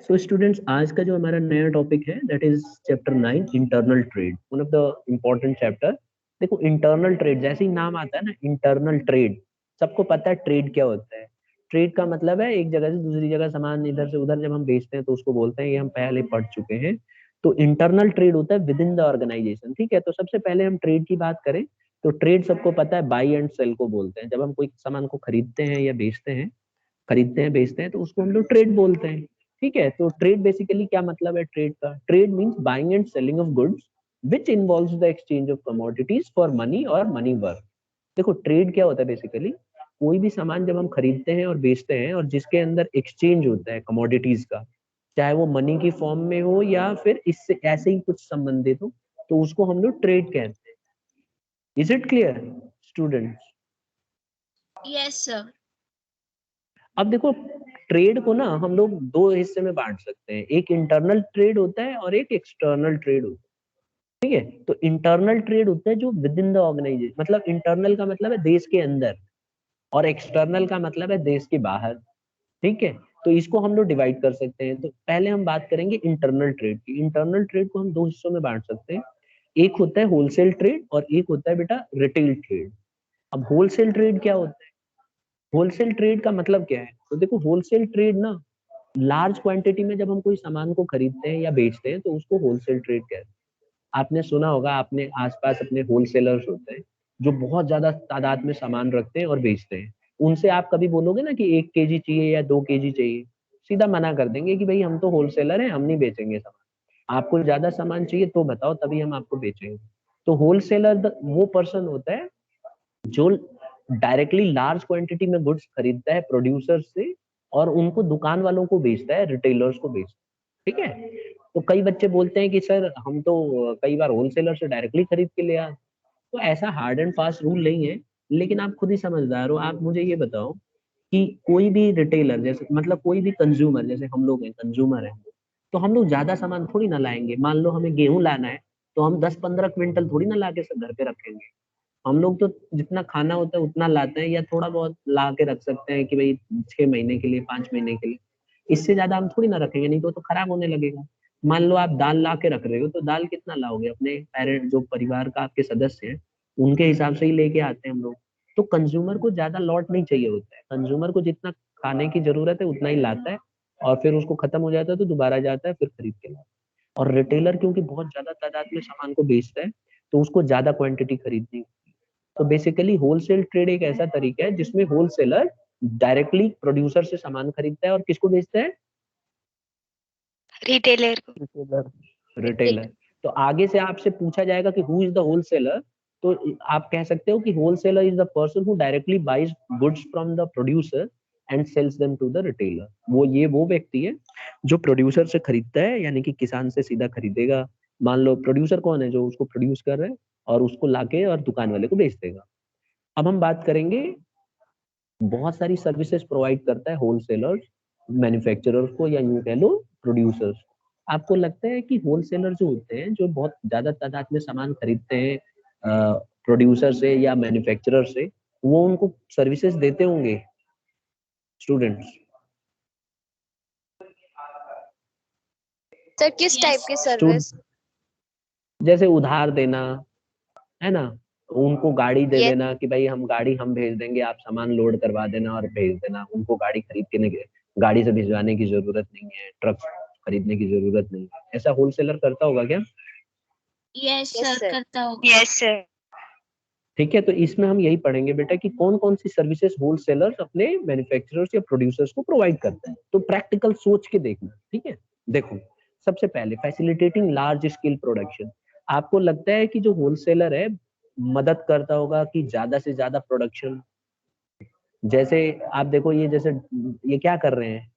So students, आज का जो हमारा नया टॉपिक है that is chapter 9, internal trade, one of the important chapter. देखो, इंटरनल ट्रेड जैसे ही नाम आता है ना, इंटरनल ट्रेड, सबको पता है ट्रेड क्या होता है। ट्रेड का मतलब है एक जगह से दूसरी जगह सामान इधर से उधर जब हम बेचते हैं तो उसको बोलते हैं, ये हम पहले पढ़ चुके हैं। तो इंटरनल ट्रेड होता है विद इन द ऑर्गेनाइजेशन, ठीक है। तो सबसे पहले हम ट्रेड की बात करें तो ट्रेड सबको पता है बाई एंड सेल को बोलते हैं। जब हम कोई सामान को खरीदते हैं या बेचते हैं, खरीदते हैं बेचते हैं, तो उसको हम लोग ट्रेड बोलते हैं, ठीक है। तो ट्रेड बेसिकली क्या मतलब है ट्रेड का? Trade means buying and selling of goods which involves the exchange of commodities for money और मनी वर्क। देखो, ट्रेड क्या होता है बेसिकली? कोई भी सामान जब हम खरीदते हैं और बेचते हैं और जिसके अंदर एक्सचेंज होता है कमोडिटीज का, चाहे वो मनी की फॉर्म में हो या फिर इससे ऐसे ही कुछ संबंधित हो, तो उसको हम लोग ट्रेड कहते हैं। Is it clear students? Yes sir. अब देखो, ट्रेड को ना हम लोग दो हिस्से में बांट सकते हैं, एक इंटरनल ट्रेड होता है और एक एक्सटर्नल ट्रेड होता है, ठीक है। तो इंटरनल ट्रेड होता है जो विद इन द ऑर्गेनाइजेशन, मतलब इंटरनल का मतलब है देश के अंदर और एक्सटर्नल का मतलब है देश के बाहर, ठीक है। तो इसको हम लोग डिवाइड कर सकते हैं। तो पहले हम बात करेंगे इंटरनल ट्रेड की। इंटरनल ट्रेड को हम दो हिस्सों में बांट सकते हैं, एक होता है होलसेल ट्रेड और एक होता है बेटा रिटेल ट्रेड। अब होलसेल ट्रेड क्या होता है? होलसेल ट्रेड का मतलब क्या है? तो देखो, होलसेल ट्रेड ना, लार्ज क्वांटिटी में जब हम कोई सामान को खरीदते हैं या बेचते हैं तो उसको होलसेल ट्रेड कहते हैं। आपने सुना होगा, आपने आसपास अपने होलसेलर्स होते हैं जो बहुत ज्यादा तादाद में सामान रखते हैं और बेचते हैं। उनसे आप कभी बोलोगे ना कि 1 केजी चाहिए या 2 केजी चाहिए, सीधा मना कर देंगे कि भाई हम तो होलसेलर हैं, हम नहीं बेचेंगे सामान। आपको ज्यादा सामान चाहिए तो बताओ, तभी हम आपको बेचेंगे। तो होलसेलर वो पर्सन होता है जो डायरेक्टली लार्ज क्वांटिटी में गुड्स खरीदता है प्रोड्यूसर से और उनको दुकान वालों को बेचता है, रिटेलर्स को बेचता है, ठीक है। तो कई बच्चे बोलते हैं कि सर हम तो कई बार होलसेलर से डायरेक्टली खरीद के ले आए। तो ऐसा हार्ड एंड फास्ट रूल नहीं है, लेकिन आप खुद ही समझदार हो। आप मुझे ये बताओ कि कोई भी रिटेलर, जैसे मतलब कोई भी कंज्यूमर, जैसे हम लोग हैं कंज्यूमर हैं, तो हम लोग ज्यादा सामान थोड़ी ना लाएंगे। मान लो हमें गेहूं लाना है, तो हम 10-15 क्विंटल थोड़ी ना ला के सब घर पे रखेंगे। हम लोग तो जितना खाना होता है उतना लाते हैं, या थोड़ा बहुत ला के रख सकते हैं कि भाई 6 महीने के लिए, 5 महीने के लिए। इससे ज्यादा हम थोड़ी ना रखेंगे, नहीं तो खराब होने लगेगा। मान लो आप दाल ला के रख रहे हो, तो दाल कितना लाओगे? अपने पेरेंट, जो परिवार का आपके सदस्य हैं, उनके हिसाब से ही लेके आते हैं हम लोग। तो कंज्यूमर को ज्यादा लॉट नहीं चाहिए होता है, कंज्यूमर को जितना खाने की जरूरत है उतना ही लाता है, और फिर उसको खत्म हो जाता है तो दोबारा जाता है फिर खरीद के लाता है। और रिटेलर क्योंकि बहुत ज्यादा तादाद में सामान को बेचता है, तो उसको ज्यादा क्वांटिटी खरीदनी। तो बेसिकली होलसेल ट्रेड एक ऐसा तरीका है जिसमें होलसेलर डायरेक्टली प्रोड्यूसर से सामान खरीदता है और किसको बेचता है? रिटेलर को। रिटेलर। रिटेलर। तो आगे से आपसे पूछा जाएगा कि हु इज द होलसेलर, तो आप कह सकते हो कि wholesaler is the person who directly buys goods from the producer and sells them to the retailer. वो व्यक्ति है जो प्रोड्यूसर से खरीदता है, यानी कि किसान से सीधा खरीदेगा। मान लो प्रोड्यूसर कौन है? जो उसको प्रोड्यूस कर रहे हैं और उसको लाके और दुकान वाले को बेच देगा। अब हम बात करेंगे, बहुत सारी सर्विसेज प्रोवाइड करता है होलसेलर मैन्युफैक्चरर्स को, या यूं कह लो प्रोड्यूसर्स। आपको लगता है कि होलसेलर जो होते हैं, जो बहुत ज्यादा तादाद में सामान खरीदते हैं प्रोड्यूसर से या मैन्युफैक्चरर से, वो उनको सर्विसेज देते होंगे स्टूडेंट्स? सर किस टाइप की सर्विस? जैसे उधार देना, है ना, उनको गाड़ी दे ये देना कि भाई हम गाड़ी हम भेज देंगे, आप सामान लोड करवा देना और भेज देना। उनको गाड़ी खरीद के नहीं, गाड़ी से भिजवाने की जरूरत नहीं है, ट्रक खरीदने की जरूरत नहीं है। ऐसा होलसेलर करता होगा क्या? Yes yes sir, sir. करता होगा। Yes sir. ठीक है। तो इसमें हम यही पढ़ेंगे बेटा कि कौन कौन सी सर्विसेज होलसेलर्स अपने मैन्युफैक्चरर्स या प्रोड्यूसर्स को प्रोवाइड करते हैं। तो प्रैक्टिकल सोच के देखना, ठीक है। देखो, सबसे पहले फैसिलिटेटिंग लार्ज स्केल प्रोडक्शन। आपको लगता है कि जो होलसेलर है मदद करता होगा कि ज्यादा से ज्यादा प्रोडक्शन? जैसे आप देखो, ये जैसे ये क्या कर रहे हैं,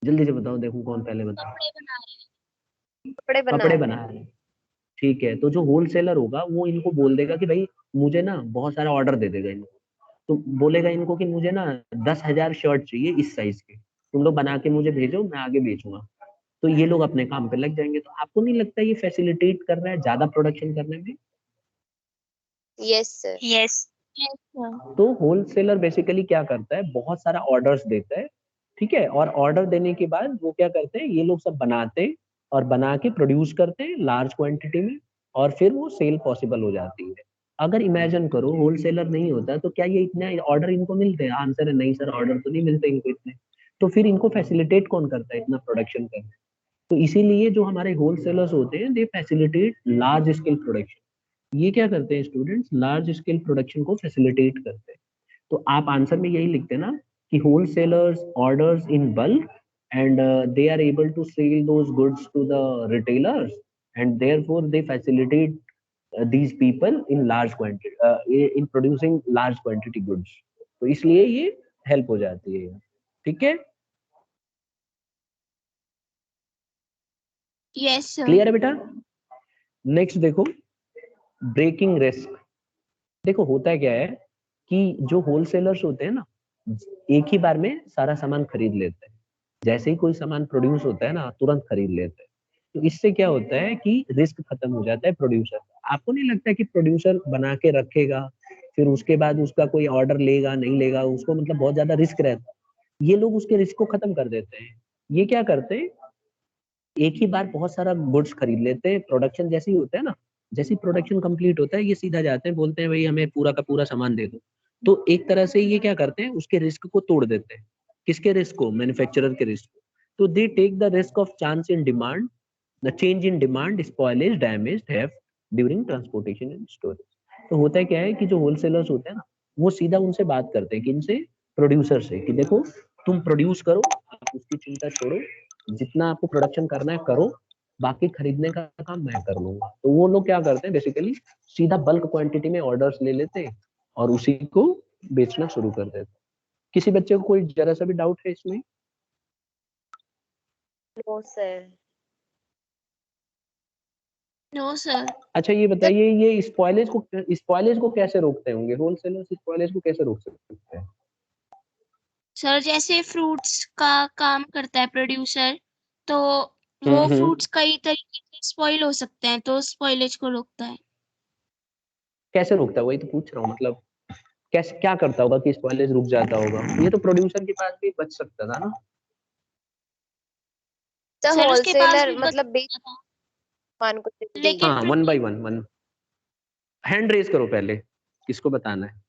जल्दी से बताओ, देखो कौन पहले बताओ। कपड़े बना रहे कपड़े बना कपड़े रहे बना रहे हैं, ठीक है। तो जो होलसेलर होगा वो इनको बोल देगा कि भाई मुझे ना बहुत सारा ऑर्डर दे देगा इनको। तो बोलेगा इनको कि मुझे ना 10,000 शर्ट चाहिए इस साइज के, तुम लोग बना के मुझे भेजो, मैं आगे बेचूंगा। तो ये लोग अपने काम पे लग जाएंगे। तो आपको नहीं लगता ये फैसिलिटेट कर रहा है ज्यादा प्रोडक्शन करने में? Yes sir. Yes Yes, sir. तो होलसेलर बेसिकली क्या करता है, बहुत सारा ऑर्डर्स देता है, ठीक है, और ऑर्डर देने के बाद वो क्या करते हैं, ये लोग सब बनाते हैं और बना के प्रोड्यूस करते हैं लार्ज क्वांटिटी में, और फिर वो सेल पॉसिबल हो जाती है। अगर इमेजिन करो होलसेलर नहीं होता तो क्या ये इतने ऑर्डर इनको मिलते हैं? आंसर है नहीं सर, ऑर्डर तो नहीं मिलते इनको इतने। तो फिर इनको फैसिलिटेट कौन करता है इतना प्रोडक्शन करना? तो इसीलिए जो हमारे होलसेलर्स होते हैं दे फैसिलिटेट लार्ज स्केल प्रोडक्शन। ये क्या करते हैं स्टूडेंट्स, लार्ज स्केल प्रोडक्शन को फैसिलिटेट करते हैं। तो आप आंसर में यही लिखते हैं ना कि wholesalers orders in bulk and they are able to sell those goods to the retailers and therefore they facilitate these people in large quantity in producing large quantity goods। तो इसलिए ये हेल्प हो जाती है, ठीक है? Yes, sir. क्लियर है बेटा? नेक्स्ट देखो, ब्रेकिंग रिस्क। देखो होता क्या है कि जो होलसेलर्स होते हैं ना, एक ही बार में सारा सामान खरीद लेते हैं। जैसे ही कोई सामान प्रोड्यूस होता है ना, तुरंत खरीद लेते हैं। तो इससे क्या होता है कि रिस्क खत्म हो जाता है प्रोड्यूसर का। आपको नहीं लगता कि प्रोड्यूसर बना के रखेगा, फिर उसके बाद उसका कोई ऑर्डर लेगा नहीं लेगा, उसको मतलब बहुत ज्यादा रिस्क रहता है। ये लोग उसके रिस्क को खत्म कर देते हैं। ये क्या करते हैं, एक ही बार बहुत सारा गुड्स खरीद लेते हैं। प्रोडक्शन जैसे ही होता है ना, जैसे ही प्रोडक्शन कंप्लीट होता है, ये सीधा जाते हैं, बोलते हैं भाई हमें पूरा का पूरा सामान दे दो। तो एक तरह से ये क्या करते हैं, उसके रिस्क को तोड़ देते हैं। किसके रिस्क को? मैन्युफैक्चरर के रिस्क को। तो they take the risk of chance in demand, the change in demand, spoilage, damage, theft during transportation and storage. तो होता है क्या है कि जो होलसेलर्स होते हैं ना, वो सीधा उनसे बात करते हैं, किनसे? प्रोड्यूसर से, कि देखो तुम प्रोड्यूस करो, आप उसकी चिंता छोड़ो, जितना आपको प्रोडक्शन करना है करो, बाकी खरीदने का काम मैं कर लूंगा। तो वो लोग क्या करते हैं बेसिकली, सीधा बल्क क्वांटिटी में ऑर्डर्स ले लेते हैं और उसी को बेचना शुरू कर देते हैं। किसी बच्चे को कोई जरा सा भी डाउट है इसमें? No sir. No, sir. अच्छा ये बताइए, ये स्पॉइलेज को कैसे रोकते होंगे होलसेलर्स? स्पॉइलेज को कैसे रोक सकते हैं? सर जैसे फ्रूट्स का काम करता है प्रोड्यूसर, तो वो हम्म। फ्रूट्स कई तरीके से स्पॉइल हो सकते हैं, तो स्पॉइलेज को रोकता है। कैसे रोकता है, वही तो पूछ रहा हूँ, मतलब कैसे, क्या करता होगा कि स्पॉइलेज रुक जाता होगा? ये तो प्रोड्यूसर के पास भी बच सकता था ना। सर सर उसके पास होलसेलर भी बच मतलब बेच सकता था, मान को दे देंगे। लेकिन हाँ, one by one. Hand raise करो पहले, किसको बताना है?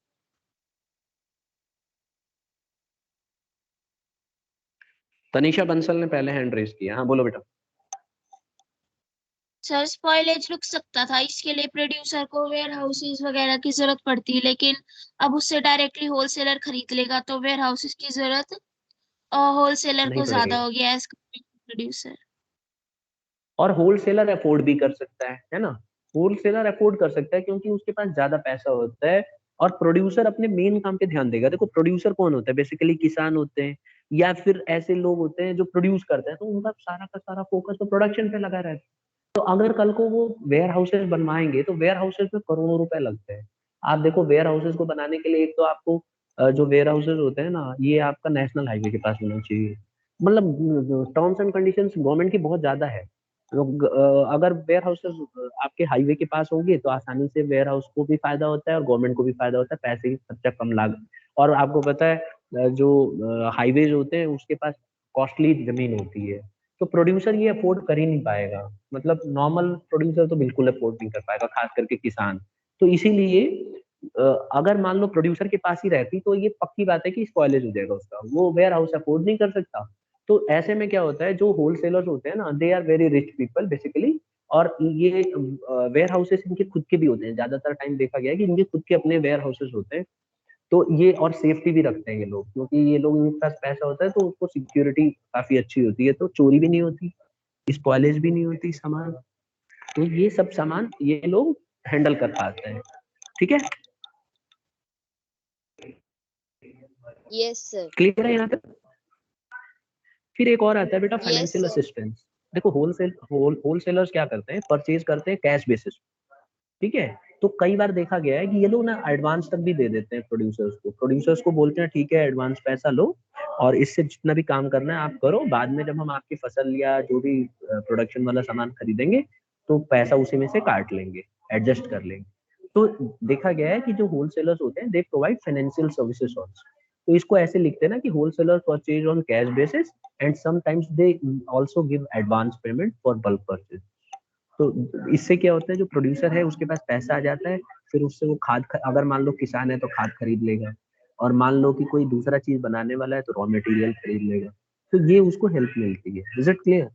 तनीषा बंसल ने पहले हैंड रेज किया। हाँ बोलो बेटा। सर स्पॉइलेज रुक सकता था, इसके लिए प्रोड्यूसर को वेयर हाउसेज वगैरह की जरूरत पड़ती है, लेकिन अब उससे डायरेक्टली होलसेलर खरीद लेगा, तो वेयर हाउसेज की जरूरत होलसेलर नहीं को ज्यादा पड़ेगी। होगी एज प्रोड्यूसर। और होलसेलर अफोर्ड भी कर सकता है ना? होलसेलर अफोर्ड कर सकता है क्योंकि उसके पास ज्यादा पैसा होता है, और प्रोड्यूसर अपने मेन काम पे ध्यान देगा। देखो प्रोड्यूसर कौन होता है बेसिकली? किसान होते हैं या फिर ऐसे लोग होते हैं जो प्रोड्यूस करते हैं, तो उनका सारा का सारा फोकस तो प्रोडक्शन पे लगा रहता है। तो अगर कल को वो वेयर हाउसेस बनवाएंगे तो वेयर हाउसेस में करोड़ों रुपए लगते हैं। आप देखो वेयर हाउसेस को बनाने के लिए एक तो आपको जो वेयर हाउसेस होते हैं ना, ये आपका नेशनल हाईवे के पास होना चाहिए। मतलब टर्म्स एंड कंडीशंस गवर्नमेंट की बहुत ज्यादा है। लोग अगर वेयर हाउसेस आपके हाईवे के पास होंगे तो आसानी से वेयर हाउस को भी फायदा होता है और गवर्नमेंट को भी फायदा होता है, पैसे की खर्चा कम लागत। और आपको पता है जो हाईवेज होते हैं उसके पास कॉस्टली जमीन होती है, तो प्रोड्यूसर ये अफोर्ड कर ही नहीं पाएगा। मतलब नॉर्मल प्रोड्यूसर तो बिल्कुल अफोर्ड नहीं कर पाएगा, खास करके किसान। तो इसीलिए अगर मान लो प्रोड्यूसर के पास ही रहती तो ये पक्की बात है कि स्पॉइलेज हो जाएगा उसका, वो वेयर हाउस अफोर्ड नहीं कर सकता। तो ऐसे में क्या होता है, जो होलसेलर्स होते हैं ना, they are very rich people basically. और ये वेयर हाउसेस इनके खुद के भी होते हैं, ज्यादातर टाइम देखा गया है कि इनके खुद के अपने वेयर हाउसेस होते हैं। तो ये और सेफ्टी भी रखते हैं ये लोग, क्योंकि ये लोग, इनके पास पैसा होता है तो उसको सिक्योरिटी काफी अच्छी होती है, तो चोरी भी नहीं होती, स्पॉइलेज भी नहीं होती सामान। तो ये सब सामान ये लोग हैंडल कर पाते हैं, ठीक है? Yes sir. क्लियर है यहाँ तक? फिर एक और आता है बेटा, यस फाइनेंशियल सर। असिस्टेंस। देखो होलसेलर्स क्या करते हैं, परचेज करते हैं कैश बेसिस, ठीक है? तो कई बार देखा गया है कि ये लोग ना एडवांस तक भी दे देते हैं प्रोड्यूसर्स को बोलते हैं ठीक है एडवांस पैसा लो और इससे जितना भी काम करना है आप करो, बाद में जब हम आपकी फसल या जो भी प्रोडक्शन वाला सामान खरीदेंगे तो पैसा उसी में से काट लेंगे, एडजस्ट कर लेंगे। तो देखा गया है कि जो होलसेलर्स होते हैं they provide financial services also. तो इसको ऐसे लिखते हैं ना कि wholesalers purchase on cash basis and sometimes they also give advance payment for bulk purchase. तो इससे क्या होता है, जो प्रोड्यूसर है उसके पास पैसा आ जाता है, फिर उससे वो अगर मान लो किसान है तो खाद खरीद लेगा, और मान लो कि कोई दूसरा चीज बनाने वाला है तो रॉ मटेरियल खरीद लेगा। तो ये उसको हेल्प मिलती है। Is it clear?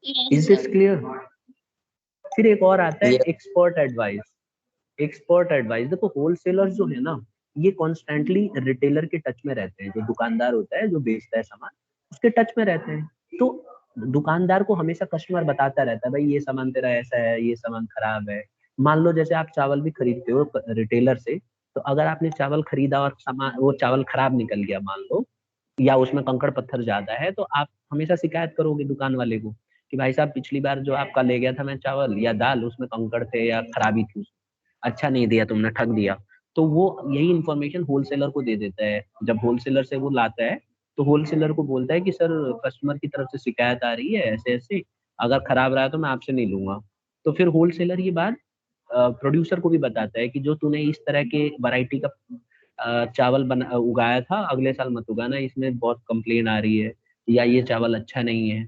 Yes, is sir. It clear? फिर एक और आता है ये एक्सपर्ट एडवाइस। एक्सपर्ट एडवाइस देखो, होलसेलर जो है ना, ये कॉन्स्टेंटली रिटेलर के टच में रहते हैं। जो दुकानदार होता है जो बेचता है सामान, उसके टच में रहते हैं। तो दुकानदार को हमेशा कस्टमर बताता रहता है, भाई ये सामान तेरा ऐसा है, ये सामान खराब है। मान लो जैसे आप चावल भी खरीदते हो रिटेलर से, तो अगर आपने चावल खरीदा और सामान वो चावल खराब निकल गया मान लो, या उसमें कंकड़ पत्थर ज्यादा है, तो आप हमेशा शिकायत करोगे दुकान वाले को कि भाई साहब पिछली बार जो आपका ले गया था मैं चावल या दाल, उसमें कंकड़ थे या खराबी थी, अच्छा नहीं दिया तुमने, ठग दिया। तो वो यही इन्फॉर्मेशन होलसेलर को दे देता है। जब होलसेलर से वो लाता है तो होलसेलर को बोलता है कि सर कस्टमर की तरफ से शिकायत आ रही है ऐसे ऐसे, अगर खराब रहा तो मैं आपसे नहीं लूंगा। तो फिर होलसेलर ये बात प्रोड्यूसर को भी बताता है कि जो तूने इस तरह के वैरायटी का चावल उगाया था, अगले साल मत उगाना, इसमें बहुत कंप्लेन आ रही है, या ये चावल अच्छा नहीं है।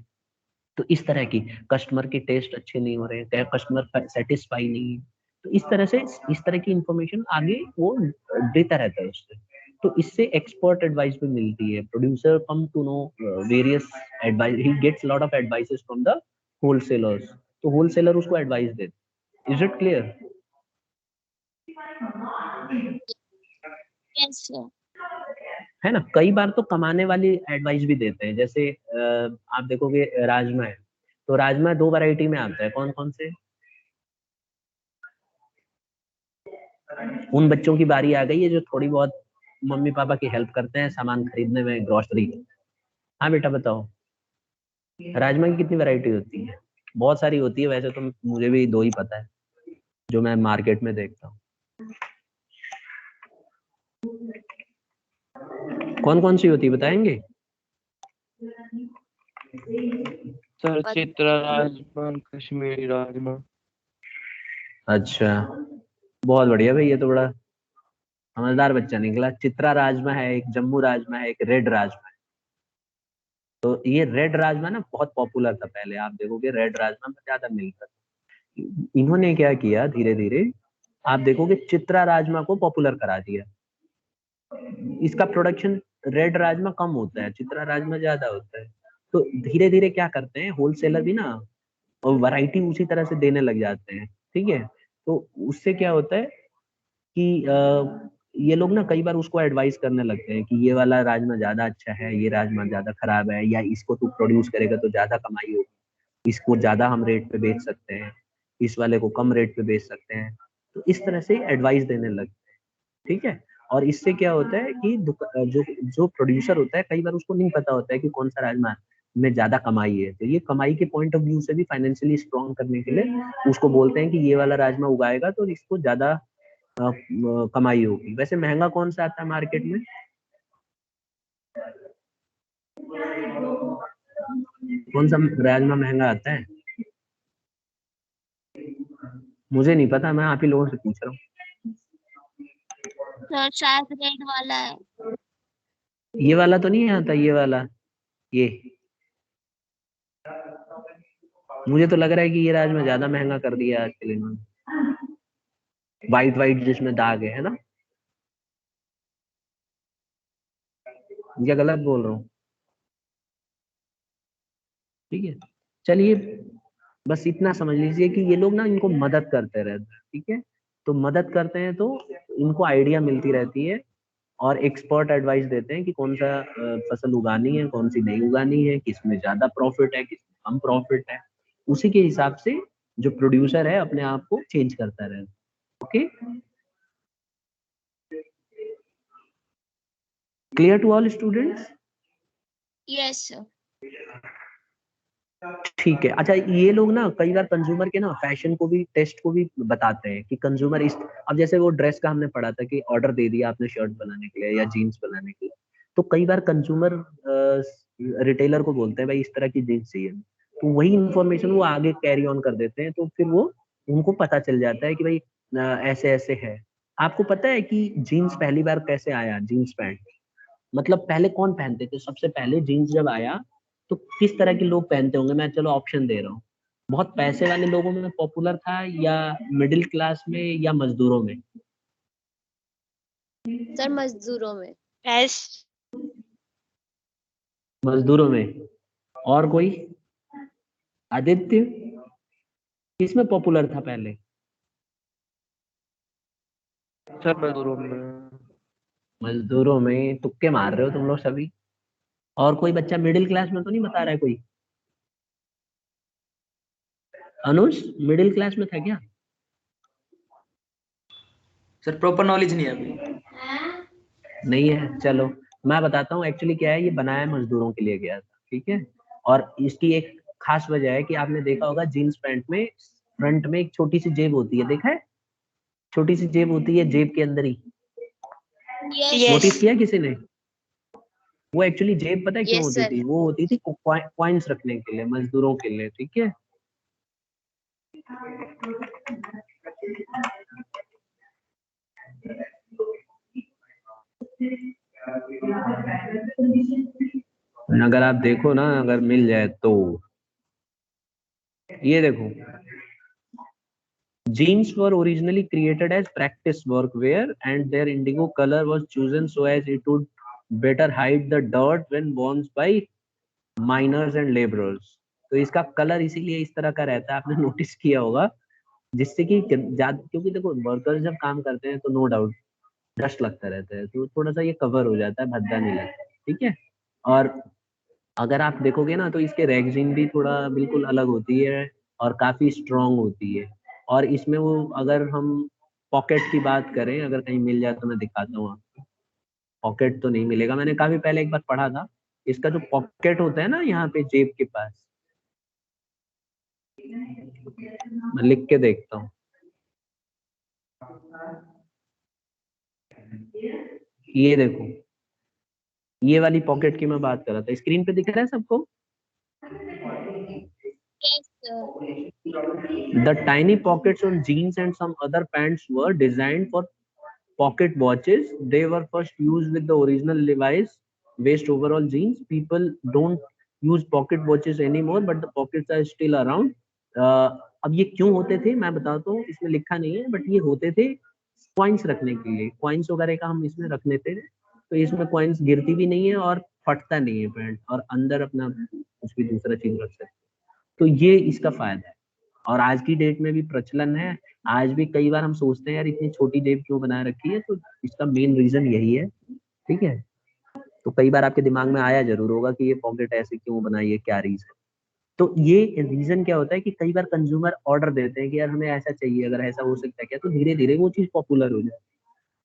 तो इस तरह की कस्टमर के टेस्ट अच्छे नहीं हो रहे हैं, कस्टमर सेटिस्फाई नहीं है, तो इस तरह से इस तरह की इंफॉर्मेशन आगे वो देता रहता है उससे। तो इससे एक्सपर्ट एडवाइस भी मिलती है। Producer come to know various advice, he gets lot of advices from the wholesalers. तो होलसेलर उसको एडवाइस देते। Is it clear? Yes, sir. है ना? कई बार तो कमाने वाली एडवाइस भी देते हैं। जैसे आप देखोगे राजमा है, तो राजमा दो वैरायटी में आता है, कौन कौन से? उन बच्चों की बारी आ गई है जो थोड़ी बहुत मम्मी पापा की हेल्प करते हैं सामान खरीदने में, ग्रोसरी। हाँ बेटा बताओ, राजमा की कितनी वैरायटी होती है? बहुत सारी होती है वैसे तो, मुझे भी दो ही पता है जो मैं मार्केट में देखता हूँ। कौन कौन सी होती है बताएंगे? सर चित्रा राजमा, कश्मीरी राजमा। अच्छा, बहुत बढ़िया भाई, ये तो बड़ा समझदार बच्चा निकला। चित्रा राजमा है एक, जम्मू राजमा है एक, रेड राजमा है। तो ये रेड राजमा ना बहुत पॉपुलर था पहले, आप देखोगे रेड राजमा में ज्यादा मिलता था। इन्होंने क्या किया, धीरे धीरे आप देखोगे चित्रा राजमा को पॉपुलर करा दिया। इसका प्रोडक्शन रेड राजमा कम होता है, चित्रा राजमा ज्यादा होता है। तो धीरे धीरे क्या करते हैं होलसेलर भी ना, और वैरायटी उसी तरह से देने लग जाते हैं। ठीक है, तो उससे क्या होता है कि ये लोग ना कई बार उसको एडवाइस करने लगते हैं कि ये वाला राजमा ज्यादा अच्छा है, ये राजमा ज्यादा खराब है, या इसको तू प्रोड्यूस करेगा तो ज्यादा कमाई होगी, इसको ज्यादा हम रेट पे बेच सकते हैं, इस वाले को कम रेट पे बेच सकते हैं। तो इस तरह से एडवाइस देने लगते हैं। ठीक है, और इससे क्या होता है कि जो जो प्रोड्यूसर होता है कई बार उसको नहीं पता होता है कि कौन सा राजमा में ज्यादा कमाई है। तो ये कमाई के पॉइंट ऑफ व्यू से भी फाइनेंशियली स्ट्रॉन्ग करने के लिए उसको बोलते हैं कि ये वाला राजमा उगाएगा तो इसको ज्यादा कमाई होगी। वैसे महंगा कौन सा आता है मार्केट में? कौन सा राजमा महंगा आता है? मुझे नहीं पता, मैं आप ही लोगों से पूछ रहा हूँ। सर शायद रेड वाला है। ये वाला तो नहीं आता, ये वाला, ये मुझे तो लग रहा है कि ये राजमा ज्यादा महंगा कर दिया आज के लिए इन्होंने। वाइट वाइट जिसमें दाग है ना? या गलत बोल रहा हूँ? ठीक है, चलिए बस इतना समझ लीजिए कि ये लोग ना इनको मदद करते रहते हैं। ठीक है, तो मदद करते हैं तो इनको आइडिया मिलती रहती है, और एक्सपर्ट एडवाइस देते हैं कि कौन सा फसल उगानी है, कौन सी नहीं उगानी है, किसमें ज्यादा प्रॉफिट है, किसमें कम प्रॉफिट है। उसी के हिसाब से जो प्रोड्यूसर है अपने आप को चेंज करता रहता है। Okay, clear to all students? Yes, sir. ठीक है। अच्छा, ये लोग ना कई बार कंज्यूमर के ना फैशन को भी, टेस्ट को भी बताते हैं कि कंज्यूमर इस, अब जैसे वो ड्रेस का हमने पढ़ा था कि ऑर्डर दे दिया आपने शर्ट बनाने के लिए या जीन्स बनाने के लिए, तो कई बार कंज्यूमर रिटेलर को बोलते हैं भाई इस तरह की जीन्स चाहिए, तो वही इंफॉर्मेशन वो आगे कैरी ऑन कर देते हैं, तो फिर वो उनको पता चल जाता है कि भाई ऐसे ऐसे है। आपको पता है कि जीन्स पहली बार कैसे आया, जीन्स पैंट? मतलब पहले कौन पहनते थे? सबसे पहले जीन्स जब आया तो किस तरह के लोग पहनते होंगे? मैं चलो ऑप्शन दे रहा हूँ। बहुत पैसे वाले लोगों में पॉपुलर था, या मिडिल क्लास में, या मजदूरों में? सर मजदूरों में। यस। मजदूरों में। और कोई? आदित्य, किसमें पॉपुलर था पहले? सर मजदूरों में। मजदूरों में। तुक्के मार रहे हो तुम लोग सभी। और कोई बच्चा मिडिल क्लास में तो नहीं बता रहा है कोई? अनुज, मिडिल क्लास में था क्या? सर प्रॉपर नॉलेज नहीं है अभी। नहीं है, चलो मैं बताता हूँ। एक्चुअली क्या है, ये बनाया मजदूरों के लिए गया था, ठीक है। और इसकी एक खास वजह है कि आपने देखा होगा जीन्स पैंट में फ्रंट में एक छोटी सी जेब होती है, देखा है? छोटी सी जेब होती है, जेब के अंदर ही। नोटिस किया किसी ने? वो एक्चुअली जेब पता है क्यों यस होती सर। थी? वो होती थी कॉइन्स रखने के लिए, मजदूरों के लिए, ठीक है। अगर आप देखो ना, अगर मिल जाए तो ये देखो, jeans were originally created as practice work wear and their indigo color was chosen so as it would better hide the dirt when worn by miners and laborers। तो इसका कलर इसीलिए इस तरह का रहता है, आपने नोटिस किया होगा, जिससे कि क्योंकि देखो वर्कर्स जब काम करते हैं तो नो डाउट डस्ट लगता रहता है, तो थोड़ा सा ये कवर हो जाता है, भद्दा नहीं लगता, ठीक है। और अगर आप देखोगे ना तो इसके रैगजीन भी थोड़ा बिल्कुल अलग होती है और काफी स्ट्रांग होती है। और इसमें वो, अगर हम पॉकेट की बात करें, अगर कहीं मिल जाए तो मैं दिखाता हूँ आपको। पॉकेट तो नहीं मिलेगा, मैंने काफी पहले एक बार पढ़ा था। इसका जो पॉकेट होता है ना यहाँ पे जेब के पास, मैं लिख के देखता हूँ। ये देखो, ये वाली पॉकेट की मैं बात कर रहा था, स्क्रीन पे दिख रहा है सबको? The tiny pockets on jeans and some other pants were designed for pocket watches. They were first used with the original Levi's waist overall jeans. People don't use pocket watches anymore, but the pockets are still around. अब ये क्यों होते थे मैं बताता हूँ, इसमें लिखा नहीं है, बट ये होते थे कॉइन्स रखने के लिए। कॉइन्स वगैरह का हम इसमें रख लेते थे, तो इसमें कॉइन्स गिरती भी नहीं है और फटता नहीं है पैंट, और अंदर अपना कुछ भी दूसरा चीज रख सकते हैं। तो ये इसका फायदा है, और आज की डेट में भी प्रचलन है। आज भी कई बार हम सोचते हैं यार इतनी छोटी जेब क्यों बना रखी है, तो इसका मेन रीजन यही है, ठीक है। तो कई बार आपके दिमाग में आया जरूर होगा कि ये पॉकेट ऐसे क्यों बनाई है, क्या रीजन। तो ये रीजन क्या होता है कि कई बार कंज्यूमर ऑर्डर देते हैं कि यार हमें ऐसा चाहिए, अगर ऐसा हो सकता है क्या, तो धीरे धीरे वो चीज पॉपुलर हो जाए।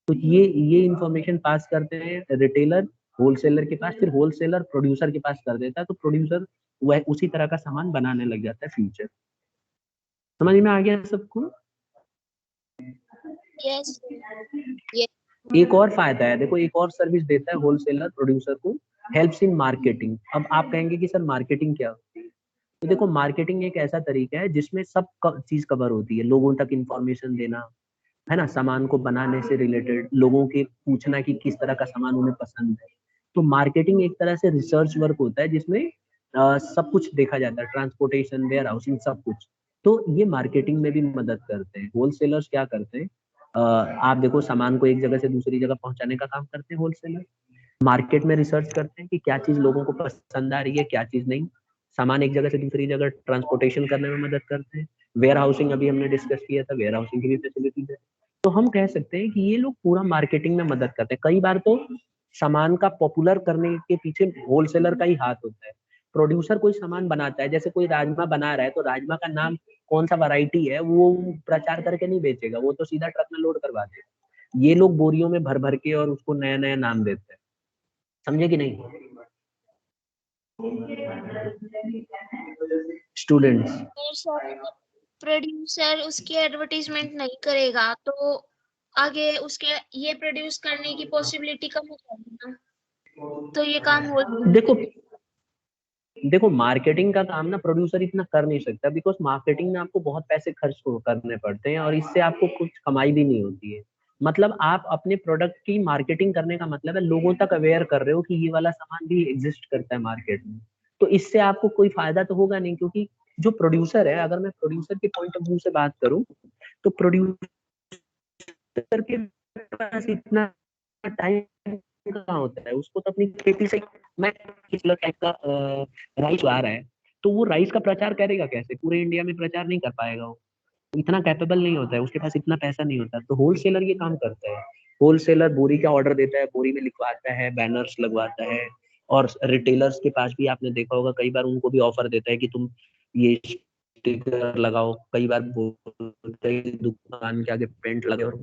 तो ये इंफॉर्मेशन पास करते हैं रिटेलर होलसेलर के पास, फिर होलसेलर प्रोड्यूसर के पास कर देता है, तो प्रोड्यूसर वह उसी तरह का सामान बनाने लग जाता है फ्यूचर। समझ में आ गया सबको? यस। एक और फायदा है, देखो एक और सर्विस देता है होलसेलर प्रोड्यूसर को, हेल्प्स इन मार्केटिंग। अब आप कहेंगे कि सर मार्केटिंग क्या होती है? तो देखो मार्केटिंग एक ऐसा तरीका है जिसमें सब चीज कवर होती है, लोगों तक इंफॉर्मेशन देना, है ना, सामान को बनाने से रिलेटेड, लोगों के पूछना कि किस तरह का सामान उन्हें पसंद है। तो मार्केटिंग एक तरह से रिसर्च वर्क होता है जिसमें सब कुछ देखा जाता है, ट्रांसपोर्टेशन, वेयर हाउसिंग, सब कुछ। तो ये मार्केटिंग में भी मदद करते हैं। होलसेलर्स क्या करते हैं, आप देखो सामान को एक जगह से दूसरी जगह पहुंचाने का काम करते हैं होलसेलर। मार्केट में रिसर्च करते हैं कि क्या चीज लोगों को पसंद आ रही है, क्या चीज नहीं। सामान एक जगह से दूसरी जगह ट्रांसपोर्टेशन करने में मदद करते हैं। वेयर हाउसिंग अभी हमने डिस्कस किया था, वेयर हाउसिंग की भी फैसिलिटीज है। तो हम कह सकते हैं कि ये लोग पूरा मार्केटिंग में मदद करते हैं। कई बार तो सामान का पॉपुलर करने के पीछे होलसेलर का ही हाथ होता है। प्रोड्यूसर कोई सामान बनाता है, जैसे कोई राजमा बना रहा है, तो राजमा का नाम कौन सा वैरायटी है वो प्रचार करके नहीं बेचेगा, वो तो सीधा ट्रक में लोड करवा देगा। ये लोग बोरियों में भर भर के और उसको नया नया नाम देते हैं, समझे कि नहीं स्टूडेंट्स? प्रोड्यूसर उसकी एडवर्टीजमेंट नहीं करेगा तो आगे उसके ये प्रोड्यूस करने की पॉसिबिलिटी कम हो जाएगी ना, तो ये काम हो देखो देखो मार्केटिंग का काम ना प्रोड्यूसर इतना कर नहीं सकता, बिकॉज मार्केटिंग में आपको बहुत पैसे खर्च करने पड़ते हैं और इससे आपको कुछ कमाई भी नहीं होती है। मतलब आप अपने प्रोडक्ट की मार्केटिंग करने का मतलब है लोगों तक अवेयर कर रहे हो कि ये वाला सामान भी एग्जिस्ट करता है मार्केट में। तो इससे आपको कोई फायदा तो होगा नहीं, क्योंकि जो प्रोड्यूसर है, अगर मैं प्रोड्यूसर के पॉइंट ऑफ व्यू से बात करूं, तो प्रोड्यूसर के पास इतना टाइम कहाँ होता है, उसको तो अपनी खेती से, मैं पिछला टाइप का राइस आ रहा है, तो वो राइस का प्रचार करेगा कैसे, पूरे इंडिया में प्रचार नहीं कर पाएगा वो, इतना कैपेबल नहीं होता है, उसके पास इतना पैसा नहीं होता। तो होलसेलर ये काम करता है, होलसेलर बोरी का ऑर्डर देता है, बोरी में लिखवाता है, बैनर्स लगवाता है, और रिटेलर्स के पास भी आपने देखा होगा कई बार उनको भी ऑफर देता है कि तुम ये स्टिकर लगाओ, कई बार बोलते हैं कि दुकान के आगे पेंट लगे और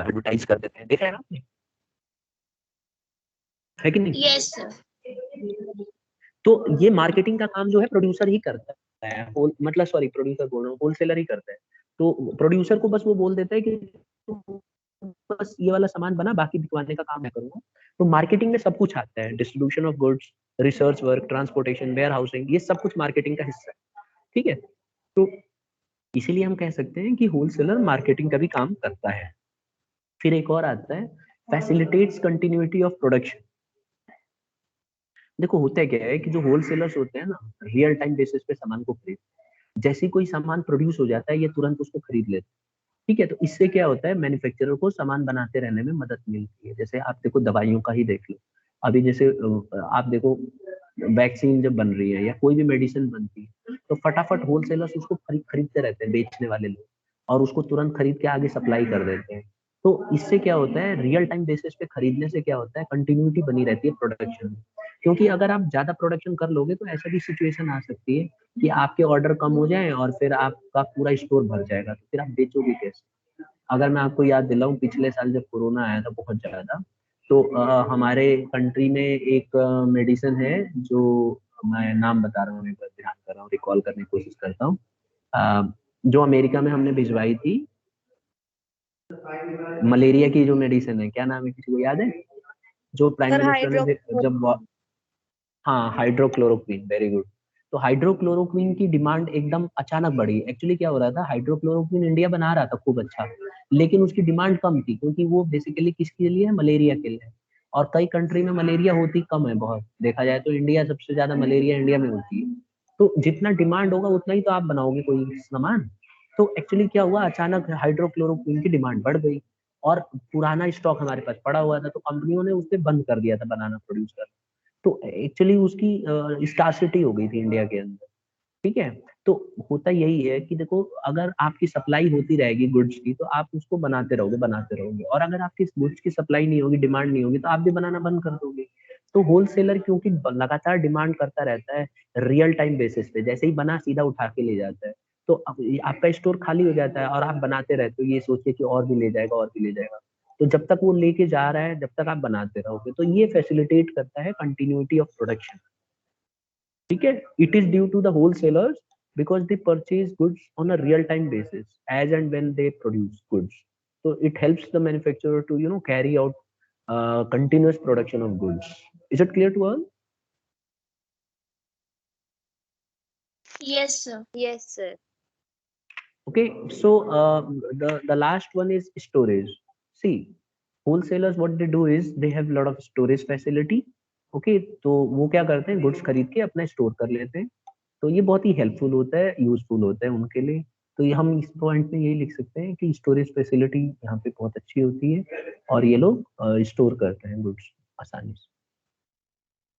एडवर्टाइज कर देते हैं, देखा है ना आपने, है कि नहीं? Yes sir. तो ये मार्केटिंग का काम जो है प्रोड्यूसर ही करता है, मतलब सॉरी प्रोड्यूसर बोल रहा हूँ, होलसेलर ही करता है। तो प्रोड्यूसर को बस वो बोल देता है कि बस ये वाला सामान बना, बाकी बिकवाने का काम मैं करूंगा। तो मार्केटिंग में सब कुछ आता है, distribution of goods, research work, transportation, warehousing, ये सब कुछ मार्केटिंग का हिस्सा है। ठीक है, तो इसीलिए हम कह सकते हैं कि होलसेलर मार्केटिंग का भी काम करता है। फिर एक और आता है, फैसिलिटेट्स कंटिन्यूटी ऑफ प्रोडक्शन। देखो होता क्या है कि जो होलसेलर्स होते हैं ना, रियल टाइम बेसिस पे सामान को खरीद, जैसे कोई सामान प्रोड्यूस हो जाता है ये तुरंत उसको खरीद लेते हैं। ठीक है, तो इससे क्या होता है, मैन्युफैक्चरर को सामान बनाते रहने में मदद मिलती है। जैसे आप देखो दवाइयों का ही देख लो, अभी जैसे आप देखो वैक्सीन जब बन रही है या कोई भी मेडिसिन बनती है, तो फटाफट होलसेलर्स उसको खरीदते रहते हैं, बेचने वाले लोग, और उसको तुरंत खरीद के आगे सप्लाई कर देते हैं। तो इससे क्या होता है, रियल टाइम बेसिस पे खरीदने से क्या होता है, कंटिन्यूटी बनी रहती है प्रोडक्शन में। क्योंकि अगर आप ज्यादा प्रोडक्शन कर लोगे तो ऐसा भी सिचुएशन आ सकती है कि आपके ऑर्डर कम हो जाए और फिर आपका पूरा स्टोर भर जाएगा, तो फिर आप बेचोगे कैसे? अगर मैं आपको याद दिलाऊं, पिछले साल जब कोरोना आया था बहुत ज्यादा, तो हमारे कंट्री में एक मेडिसिन है, जो मैं नाम बता रहा हूँ, एक बार ध्यान कर रहा हूँ, रिकॉल करने की कोशिश करता हूँ, जो अमेरिका में हमने भिजवाई थी, मलेरिया की जो मेडिसिन है, क्या नाम है, किसी को याद है? जो प्राइम सर मिनिस्टर हाइड्रो ने जब, हाँ हाइड्रोक्लोरोक्विन, वेरी गुड। तो हाइड्रोक्लोरोक्विन की डिमांड एकदम अचानक बढ़ी। एक्चुअली क्या हो रहा था, हाइड्रोक्लोरोक्विन इंडिया बना रहा था खूब अच्छा, लेकिन उसकी डिमांड कम थी, क्योंकि वो बेसिकली किसके लिए है, मलेरिया के लिए। और कई कंट्री में मलेरिया होती कम है, बहुत देखा जाए तो इंडिया सबसे ज्यादा मलेरिया इंडिया में होती है। तो जितना डिमांड होगा उतना ही तो आप बनाओगे कोई सामान। तो एक्चुअली क्या हुआ, अचानक हाइड्रोक्लोरोक्विन की डिमांड बढ़ गई, और पुराना स्टॉक हमारे पास पड़ा हुआ था, तो कंपनियों ने उसे बंद कर दिया था बनाना, प्रोड्यूस करना। तो एक्चुअली उसकी स्टारसिटी हो गई थी इंडिया के अंदर। ठीक है, तो होता यही है कि देखो, अगर आपकी सप्लाई होती रहेगी गुड्स की, तो आप उसको बनाते रहोगे, और अगर आपकी गुड्स की सप्लाई नहीं होगी, डिमांड नहीं होगी, तो आप भी बनाना बंद कर दोगे। तो होलसेलर क्योंकि लगातार डिमांड करता रहता है, रियल टाइम बेसिस पे, जैसे ही बना सीधा उठा के ले जाता है, तो आपका स्टोर खाली हो जाता है और आप बनाते रहते हो ये सोच के कि और भी ले जाएगा, और भी ले जाएगा। तो जब तक वो लेके जा रहा है, जब तक आप बनाते रहोगे, तो ये फैसिलिटेट करता है कंटिन्यूटी ऑफ प्रोडक्शन। ठीक है, it is due to the wholesalers because they purchase goods on a real time basis as and when they produce goods. So it helps the manufacturer to carry out continuous production of goods. Is it clear to all? Yes sir. Yes sir. Okay, so the last one is storage. See, wholesalers what they do is they have lot of storage facility. Okay, तो वो क्या करते हैं, goods खरीद के अपना store कर लेते हैं। तो ये बहुत ही हेल्पफुल होता है, यूजफुल होता है उनके लिए। तो ये हम इस पॉइंट में यही लिख सकते हैं कि स्टोरेज फैसिलिटी यहाँ पे बहुत अच्छी होती है, और ये लोग स्टोर करते हैं गुड्स आसानी से।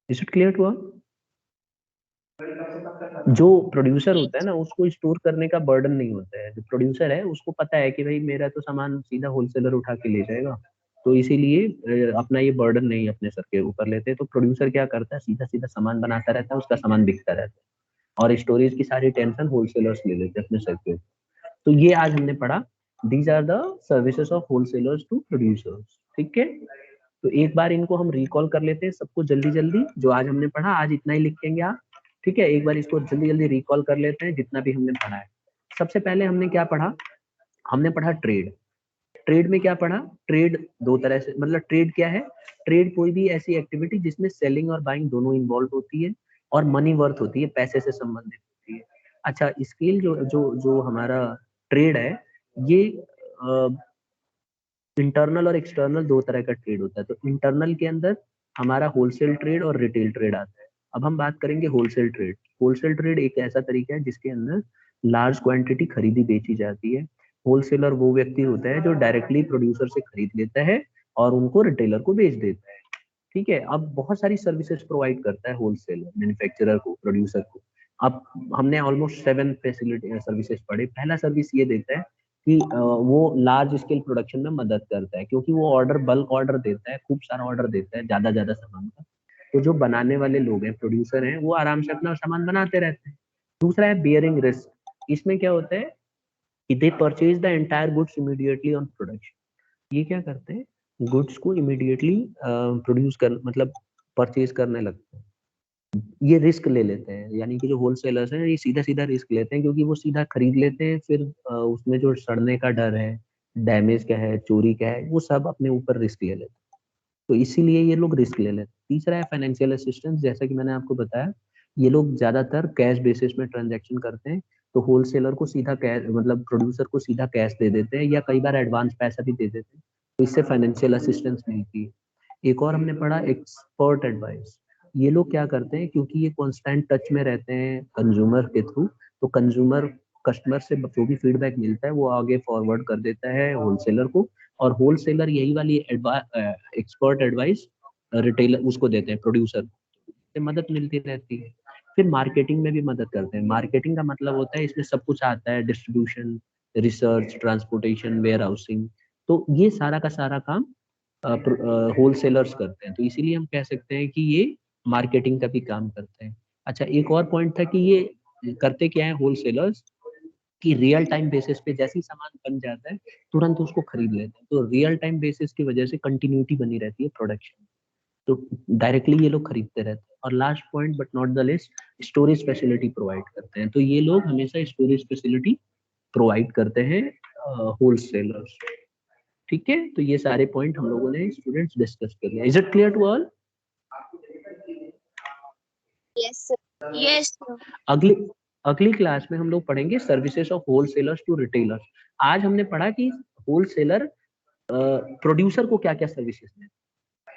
Is it clear to all? जो प्रोड्यूसर होता है ना, उसको स्टोर करने का बर्डन नहीं होता है। जो प्रोड्यूसर है उसको पता है कि भाई मेरा तो सामान सीधा होलसेलर उठा के ले जाएगा, तो इसीलिए अपना ये बर्डन नहीं अपने सर के ऊपर लेते। तो प्रोड्यूसर क्या करता है, सीधा सीधा सामान बनाता रहता है, उसका सामान बिकता रहता है, और स्टोरेज की सारी टेंशन होलसेलर्स ले लेते हैं अपने सर के ऊपर। तो ये आज हमने पढ़ा, these are the services of wholesalers to producers. ठीक है, तो एक बार इनको हम रिकॉल कर लेते हैं सबको जल्दी जल्दी, जो आज हमने पढ़ा, आज इतना ही लिखेंगे आप। ठीक है, एक बार इसको जल्दी जल्दी रिकॉल कर लेते हैं जितना भी हमने पढ़ा है। सबसे पहले हमने क्या पढ़ा, हमने पढ़ा ट्रेड। ट्रेड में क्या पढ़ा, ट्रेड दो तरह से, मतलब ट्रेड क्या है, ट्रेड कोई भी ऐसी एक्टिविटी जिसमें सेलिंग और बाइंग दोनों इन्वॉल्व होती है। और मनी वर्थ होती है, पैसे से संबंधित होती है। अच्छा, स्केल जो हमारा ट्रेड है, ये इंटरनल और एक्सटर्नल दो तरह का ट्रेड होता है। तो इंटरनल के अंदर हमारा होलसेल ट्रेड और रिटेल ट्रेड आता है। अब हम बात करेंगे होलसेल ट्रेड। होलसेल ट्रेड एक ऐसा तरीका है जिसके अंदर लार्ज क्वांटिटी खरीदी बेची जाती है। होलसेलर वो व्यक्ति होता है जो डायरेक्टली प्रोड्यूसर से खरीद लेता है और उनको रिटेलर को बेच देता है। ठीक है, अब बहुत सारी सर्विसेज प्रोवाइड करता है होलसेलर मैन्युफैक्चरर को, प्रोड्यूसर को। अब हमने ऑलमोस्ट 7 फैसिलिटी सर्विसेज पढ़े। पहला सर्विस ये देता है कि वो लार्ज स्केल प्रोडक्शन में मदद करता है, क्योंकि वो ऑर्डर बल्क ऑर्डर देता है, खूब सारा ऑर्डर देता है ज्यादा सामान का। तो जो बनाने वाले लोग हैं, प्रोड्यूसर हैं, वो आराम से अपना सामान बनाते रहते हैं। दूसरा है बियरिंग रिस्क। इसमें क्या होता है कि दे purchase the entire goods immediately on production. ये क्या करते हैं, गुड्स को इमीडिएटली प्रोड्यूस कर मतलब परचेज करने लगते हैं। ये रिस्क ले लेते हैं, यानी कि जो होलसेलर्स हैं ये सीधा सीधा रिस्क लेते हैं, क्योंकि वो सीधा खरीद लेते हैं, फिर उसमें जो सड़ने का डर है, डैमेज का है, चोरी का है, वो सब अपने ऊपर रिस्क ले लेते हैं। तो इसीलिए ये लोग रिस्क ले लेते हैं। तीसरा है फाइनेंशियल असिस्टेंस। जैसा कि मैंने आपको बताया, ये लोग ज्यादातर कैश बेसिस में ट्रांजैक्शन करते हैं। तो होलसेलर को सीधा कैश मतलब प्रोड्यूसर को सीधा कैश दे देते हैं, या कई बार एडवांस पैसा भी दे देते हैं। तो इससे फाइनेंशियल असिस्टेंस मिलती है। एक और हमने पढ़ा एक्सपर्ट एडवाइस। ये लोग क्या करते हैं, क्योंकि ये कांस्टेंट टच में रहते हैं कंज्यूमर के थ्रू, तो कंज्यूमर कस्टमर से जो भी फीडबैक मिलता है वो आगे फॉरवर्ड कर देता है होलसेलर को, और होलसेलर यही वाली एक्सपर्ट एडवाइस रिटेलर उसको देते हैं, प्रोड्यूसर से मदद मिलती रहती है। फिर मार्केटिंग में भी मदद करते हैं। मार्केटिंग का मतलब होता है इसमें सब कुछ आता है, distribution, research, transportation, warehousing. तो ये सारा का सारा काम होलसेलर्स करते हैं। तो इसीलिए हम कह सकते हैं कि ये मार्केटिंग का भी काम करते हैं। अच्छा, एक और पॉइंट था कि ये करते क्या है होलसेलर्स, कि रियल टाइम बेसिस पे जैसे ही सामान बन जाता है तुरंत उसको खरीद लेते हैं। तो रियल टाइम बेसिस की वजह से कंटिन्यूटी बनी रहती है प्रोडक्शन। तो डायरेक्टली ये लोग खरीदते रहते हैं। और last point but not the list, storage facility provide करते हैं। तो ये लोग हमेशा स्टोरेज फैसिलिटी प्रोवाइड करते हैं होलसेलर्स। ठीक है, तो ये सारे पॉइंट हम लोगों ने स्टूडेंट्स डिस्कस कर लिया। Is it clear to all? Yes sir. Yes अगली अगली क्लास में हम लोग पढ़ेंगे services of wholesalers to retailers. आज हमने पढ़ा कि होलसेलर प्रोड्यूसर को क्या क्या सर्विसेज देते हैं।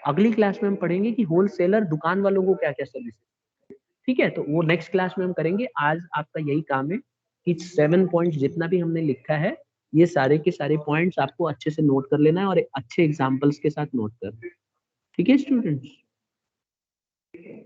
अगली क्लास में हम पढ़ेंगे कि होलसेलर दुकान वालों को क्या क्या सर्विसेज। ठीक है, तो वो नेक्स्ट क्लास में हम करेंगे। आज आपका यही काम है कि 7 पॉइंट्स जितना भी हमने लिखा है, ये सारे के सारे पॉइंट्स आपको अच्छे से नोट कर लेना है और अच्छे एग्जांपल्स के साथ नोट करना है। ठीक है स्टूडेंट्स? ये